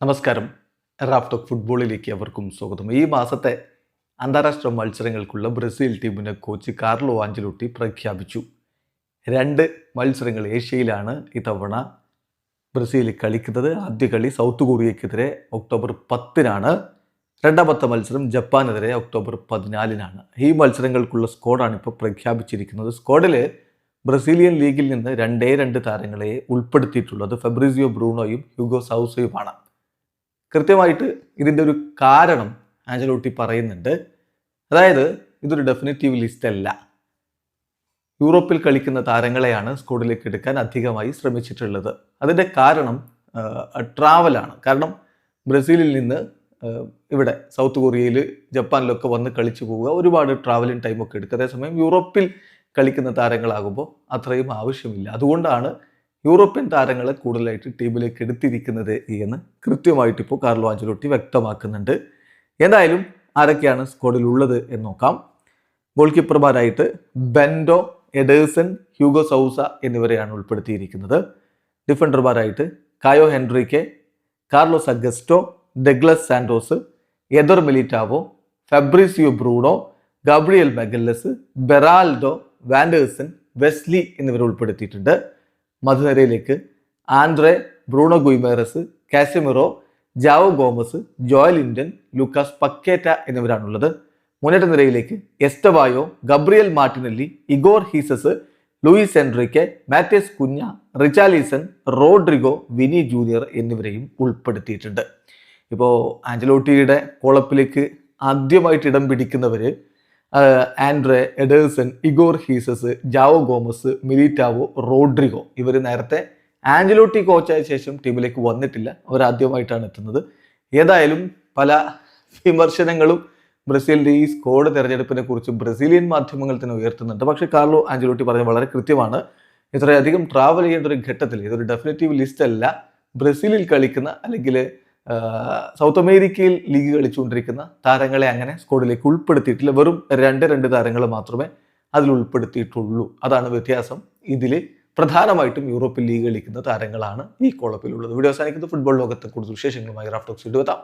നമസ്കാരം. റാഫ്റ്റോക്ക് ഫുട്ബോളിലേക്ക് അവർക്കും സ്വാഗതം. ഈ മാസത്തെ അന്താരാഷ്ട്ര മത്സരങ്ങൾക്കുള്ള ബ്രസീൽ ടീമിനെ കോച്ച് കാർലോ ആഞ്ചലോട്ടി പ്രഖ്യാപിച്ചു. 2 മത്സരങ്ങൾ ഏഷ്യയിലാണ് ഇത്തവണ ബ്രസീൽ കളിക്കുന്നത്. ആദ്യ കളി സൗത്ത് കൊറിയയ്ക്കെതിരെ ഒക്ടോബർ 10-നാണ്. രണ്ടാമത്തെ മത്സരം ജപ്പാനെതിരെ ഒക്ടോബർ 14-നാണ്. ഈ മത്സരങ്ങൾക്കുള്ള സ്ക്വാഡാണ് ഇപ്പോൾ പ്രഖ്യാപിച്ചിരിക്കുന്നത്. സ്ക്വാഡിൽ ബ്രസീലിയൻ ലീഗിൽ നിന്ന് 2 താരങ്ങളെ ഉൾപ്പെടുത്തിയിട്ടുള്ളത് ഫെബ്രിസിയോ ബ്രൂണോയും ഹ്യൂഗോ സൗസയുമാണ്. കൃത്യമായിട്ട് ഇതിൻ്റെ ഒരു കാരണം ആഞ്ചലോട്ടി പറയുന്നുണ്ട്. അതായത് ഇതൊരു ഡെഫിനിറ്റീവ് ലിസ്റ്റ് അല്ല. യൂറോപ്പിൽ കളിക്കുന്ന താരങ്ങളെയാണ് സ്ക്വാഡിലേക്ക് എടുക്കാൻ അധികമായി ശ്രമിച്ചിട്ടുള്ളത്. അതിൻ്റെ കാരണം ട്രാവലാണ്. കാരണം ബ്രസീലിൽ നിന്ന് ഇവിടെ സൗത്ത് കൊറിയയിൽ ജപ്പാനിലൊക്കെ വന്ന് കളിച്ചു പോവുക ഒരുപാട് ട്രാവലിംഗ് ടൈമൊക്കെ എടുക്കും. അതേസമയം യൂറോപ്പിൽ കളിക്കുന്ന താരങ്ങളാകുമ്പോൾ അത്രയും ആവശ്യമില്ല. അതുകൊണ്ടാണ് യൂറോപ്യൻ താരങ്ങളെ കൂടുതലായിട്ട് ടീമിലേക്ക് എടുത്തിരിക്കുന്നത് എന്ന് കൃത്യമായിട്ട് ഇപ്പോൾ കാർലോ ആഞ്ചലോട്ടി വ്യക്തമാക്കുന്നുണ്ട്. എന്തായാലും ആരൊക്കെയാണ് സ്ക്വാഡിൽ ഉള്ളത് എന്ന് നോക്കാം. ഗോൾ കീപ്പർമാരായിട്ട് ബെൻഡോ, എഡേഴ്സൺ, ഹ്യൂഗോ സൗസ എന്നിവരെയാണ് ഉൾപ്പെടുത്തിയിരിക്കുന്നത്. ഡിഫൻഡർമാരായിട്ട് Caio Henrique, Carlos Augusto, Douglas Santos, Eder Militao, Fabricio Bruno, Gabriel Magalhaes, Beraldo, Wanderson, Wesley എന്നിവരെ ഉൾപ്പെടുത്തിയിട്ടുണ്ട്. മധ്യനിരയിലേക്ക് Andre, Bruno Guimaraes, Casemiro, Joao Gomes, Joelinton, Lucas Paqueta എന്നിവരാണുള്ളത്. മുന്നേറ്റ നിരയിലേക്ക് Estevao, Gabriel Martinelli, Igor Jesus, Luiz Henrique, Matheus Cunha, Richarlison, Rodrigo, Vini Junior എന്നിവരെയും ഉൾപ്പെടുത്തിയിട്ടുണ്ട്. ഇപ്പോൾ ആഞ്ചലോട്ടിയുടെ കോളപ്പിലേക്ക് ആദ്യമായിട്ട് ഇടം പിടിക്കുന്നവർ Andre, Ederson, Igor Jesus, Joao Gomez, Militao, Rodrigo. ഇവർ നേരത്തെ ആഞ്ചലോട്ടി കോച്ചായ ശേഷം ടീമിലേക്ക് വന്നിട്ടില്ല. അവരാദ്യമായിട്ടാണ് എത്തുന്നത്. ഏതായാലും പല വിമർശനങ്ങളും ബ്രസീലിൻ്റെ ഈ സ്ക്വാഡ് തെരഞ്ഞെടുപ്പിനെ കുറിച്ച് ബ്രസീലിയൻ മാധ്യമങ്ങൾ തന്നെ ഉയർത്തുന്നുണ്ട്. പക്ഷേ കാർലോ ആഞ്ചലോട്ടി പറഞ്ഞത് വളരെ കൃത്യമാണ്. ഇത്രയധികം ട്രാവൽ ചെയ്യേണ്ട ഒരു ഘട്ടത്തിൽ ഇതൊരു ഡെഫിനറ്റീവ് ലിസ്റ്റ് അല്ല. ബ്രസീലിൽ കളിക്കുന്ന അല്ലെങ്കിൽ സൗത്ത് അമേരിക്കയിൽ ലീഗ് കളിച്ചുകൊണ്ടിരിക്കുന്ന താരങ്ങളെ അങ്ങനെ സ്ക്വാഡിലേക്ക് ഉൾപ്പെടുത്തിയിട്ടില്ല. വെറും 2 താരങ്ങൾ മാത്രമേ അതിൽ ഉൾപ്പെടുത്തിയിട്ടുള്ളൂ. അതാണ് വ്യത്യാസം. ഇതിൽ പ്രധാനമായിട്ടും യൂറോപ്പിൽ ലീഗ് കളിക്കുന്ന താരങ്ങളാണ് ഈ കോളപ്പിലുള്ളത്. വീഡിയോ അവസാനിക്കുന്നത്. ഫുട്ബോൾ ലോകത്തെ കൂടുതൽ വിശേഷങ്ങളുമായി റാഫ്റ്റോക്സ് വീഡിയോ എത്താം.